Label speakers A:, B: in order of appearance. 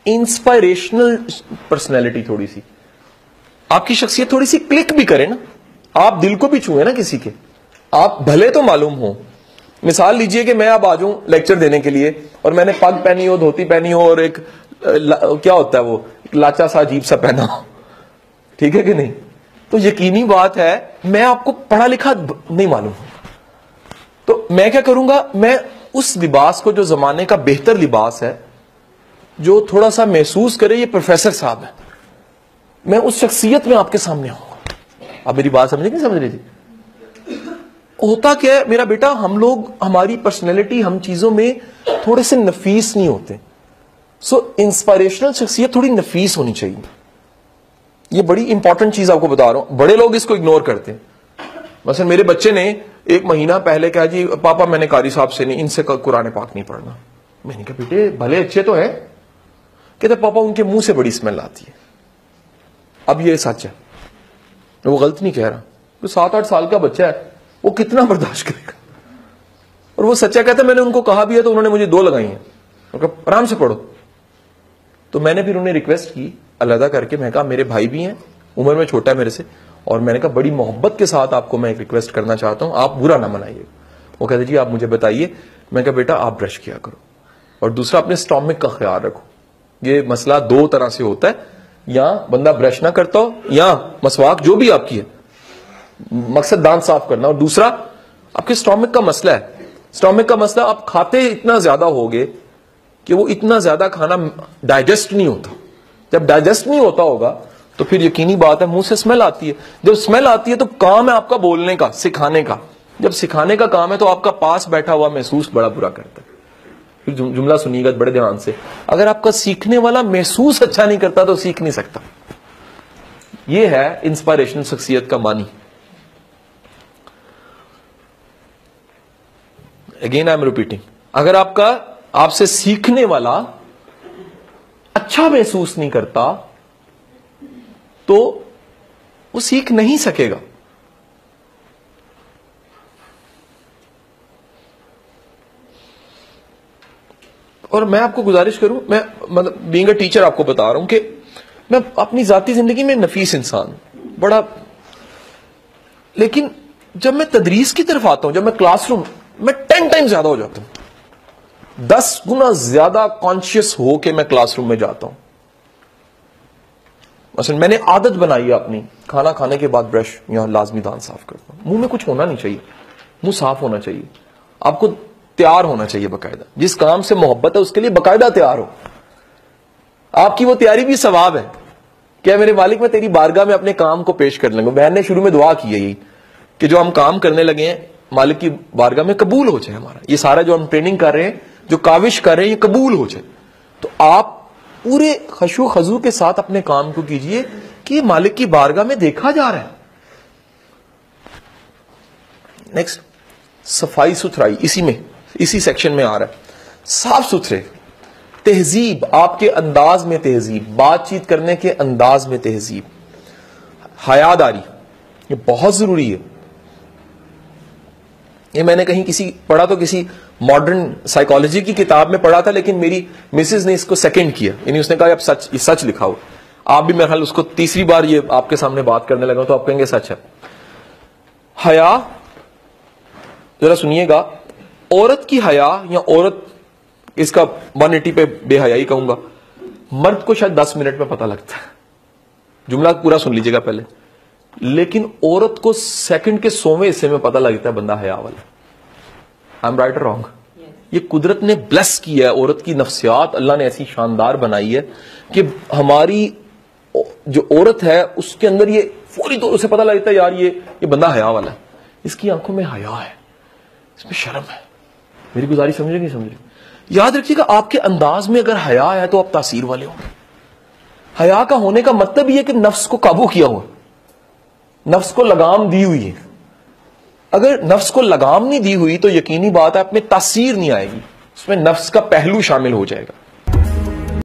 A: Inspirational personality تھوڑی سی, آپ کی شخصیت تھوڑی سی کلک بھی کرے نا, آپ دل کو بھی چھوئے نا کسی کے, آپ بھلے تو معلوم ہو. مثال لیجئے کہ میں اب آ جاؤں لیکچر دینے کے لیے اور میں نے پگ پہنی ہو, دھوتی پہنی ہو اور ایک کیا ہوتا ہے وہ لاچا سا عجیب سا پہنا ہو, ٹھیک ہے کہ نہیں, تو یقینی بات ہے میں آپ کو پڑھا لکھا نہیں معلوم ہوں. تو میں کیا کروں گا, میں اس لباس کو جو زمانے کا بہتر لباس ہے, جو تھوڑا سا محسوس کرے یہ پروفیسر صاحب ہے, میں اس شخصیت میں آپ کے سامنے ہوں گا. آپ میری بات سمجھے کہ نہیں سمجھ رہی تھی؟ ہوتا کیا ہے میرا بیٹا, ہم لوگ ہماری پرسنالٹی ہم چیزوں میں تھوڑے سے نفیس نہیں ہوتے. سو انسپائریشنل شخصیت تھوڑی نفیس ہونی چاہیے. یہ بڑی امپورٹنٹ چیز آپ کو بتا رہا ہوں, بڑے لوگ اس کو اگنور کرتے ہیں. مثلا میرے بچے نے 1 مہینہ پہلے کہا جی پاپا میں نے قاری صاحب سے نہیں, ان سے قرآن پاک نہیں پڑھنا. میں نے کہا بیٹے بھلے اچھے تو ہیں, کہتے پاپا ان کے منہ سے بڑی اسمیل آتی ہے. اب یہ سچ ہے, وہ غلط نہیں کہہ رہا. 7-8 سال کا بچہ ہے, وہ کتنا برداشت کرے گا. اور وہ سچا کہتا ہے, میں نے ان کو کہا بھی ہے تو انہوں نے مجھے 2 لگائی ہیں, آرام سے پڑھو. تو میں نے پھر انہیں ریکویسٹ کی علیحدہ کر کے, میں کہا میرے بھائی بھی ہیں, عمر میں چھوٹا ہے میرے سے, اور میں نے کہا بڑی محبت کے ساتھ آپ کو میں ایک ریکویسٹ کرنا چاہتا ہوں, آپ برا نہ منائیے. وہ کہتے جی آپ مجھے بتائیے. میں کہا بیٹا آپ برش کیا کرو, اور دوسرا اپنے اسٹامک کا خیال رکھو. یہ مسئلہ 2 طرح سے ہوتا ہے, یا بندہ برش نہ کرتا ہو, یا مسواک جو بھی آپ کی ہے, مقصد دانت صاف کرنا, اور دوسرا آپ کے اسٹامک کا مسئلہ ہے. اسٹامک کا مسئلہ, آپ کھاتے اتنا زیادہ ہوگے کہ وہ اتنا زیادہ کھانا ڈائجسٹ نہیں ہوتا. جب ڈائجسٹ نہیں ہوتا ہوگا تو پھر یقینی بات ہے منہ سے اسمیل آتی ہے. جب اسمیل آتی ہے تو کام ہے آپ کا بولنے کا, سکھانے کا. جب سکھانے کا کام ہے تو آپ کا پاس بیٹھا ہوا محسوس بڑا برا کرتا ہے. پھر جملہ سنیے گا بڑے دھیان سے, اگر آپ کا سیکھنے والا محسوس اچھا نہیں کرتا تو سیکھ نہیں سکتا. یہ ہے انسپائریشنل شخصیت کا معنی. اگین آئی ایم ریپیٹنگ, اگر آپ سے سیکھنے والا اچھا محسوس نہیں کرتا تو وہ سیکھ نہیں سکے گا. اور میں آپ کو گزارش کروں, میں مطلب بینگ اے ٹیچر آپ کو بتا رہا ہوں کہ میں اپنی ذاتی زندگی میں نفیس انسان بڑا, لیکن جب میں تدریس کی طرف آتا ہوں, جب میں کلاس روم میں 10 ٹائم زیادہ ہو جاتا ہوں, 10 گنا زیادہ کانشیس ہو کے میں کلاس روم میں جاتا ہوں. مثلا میں نے عادت بنائی ہے اپنی, کھانا کھانے کے بعد برش یہاں لازمی دانت صاف کرتا ہوں. منہ میں کچھ ہونا نہیں چاہیے, منہ صاف ہونا چاہیے. آپ کو تیار ہونا چاہیے باقاعدہ, جس کام سے محبت ہے اس کے لیے باقاعدہ تیار ہو. آپ کی وہ تیاری بھی ثواب ہے. کیا میرے مالک میں تیری بارگاہ میں اپنے کام کو پیش کر لیں گے. بہن نے شروع میں دعا کی ہے یہی کہ جو ہم کام کرنے لگے ہیں مالک کی بارگاہ میں قبول ہو جائے ہمارا, یہ سارا جو ہم ٹریننگ کر رہے ہیں, جو کاوش کر رہے ہیں, یہ قبول ہو جائے. تو آپ پورے خشوع خضوع کے ساتھ اپنے کام کو کیجئے کہ یہ مالک کی بارگاہ میں دیکھا جا رہا ہے. نیکسٹ, صفائی ستھرائی, اسی سیکشن میں آ رہا ہے. صاف ستھرے, تہذیب, آپ کے انداز میں تہذیب, بات چیت کرنے کے انداز میں تہذیب, حیاداری, یہ بہت ضروری ہے. یہ میں نے کہیں پڑھا تو کسی ماڈرن سائیکالوجی کی کتاب میں پڑھا تھا, لیکن میری مسز نے اس کو سیکنڈ کیا, یعنی اس نے کہا اب یہ سچ لکھا ہو. آپ بھی میرے خیال اس کو تیسری بار یہ آپ کے سامنے بات کرنے لگا تو آپ کہیں گے سچ ہے. حیا, ذرا سنیے گا, عورت کی حیا, یا عورت اس کا 180 پہ بے حیائی کہوں گا, مرد کو شاید 10 منٹ میں پتہ لگتا ہے. جملہ پورا سن لیجیے گا پہلے. لیکن عورت کو سیکنڈ کے 100ویں حصے میں پتہ لگتا ہے بندہ حیا والا. آئی ایم رائٹ اور رانگ؟ یہ قدرت نے بلیس کیا ہے, عورت کی نفسیات اللہ نے ایسی شاندار بنائی ہے کہ ہماری جو عورت ہے اس کے اندر یہ فوری طور سے پتہ لگتا ہے یار یہ بندہ حیا والا ہے, اس کی آنکھوں میں حیا ہے, اس میں شرم ہے. میری گزارش سمجھے نہیں سمجھے؟ یاد رکھیے گا, آپ کے انداز میں اگر حیا ہے تو آپ تاثیر والے ہوں گے. حیا کا ہونے کا مطلب یہ کہ نفس کو قابو کیا ہوا, نفس کو لگام دی ہوئی ہے. اگر نفس کو لگام نہیں دی ہوئی تو یقینی بات ہے آپ میں تاثیر نہیں آئے گی, اس میں نفس کا پہلو شامل ہو جائے گا.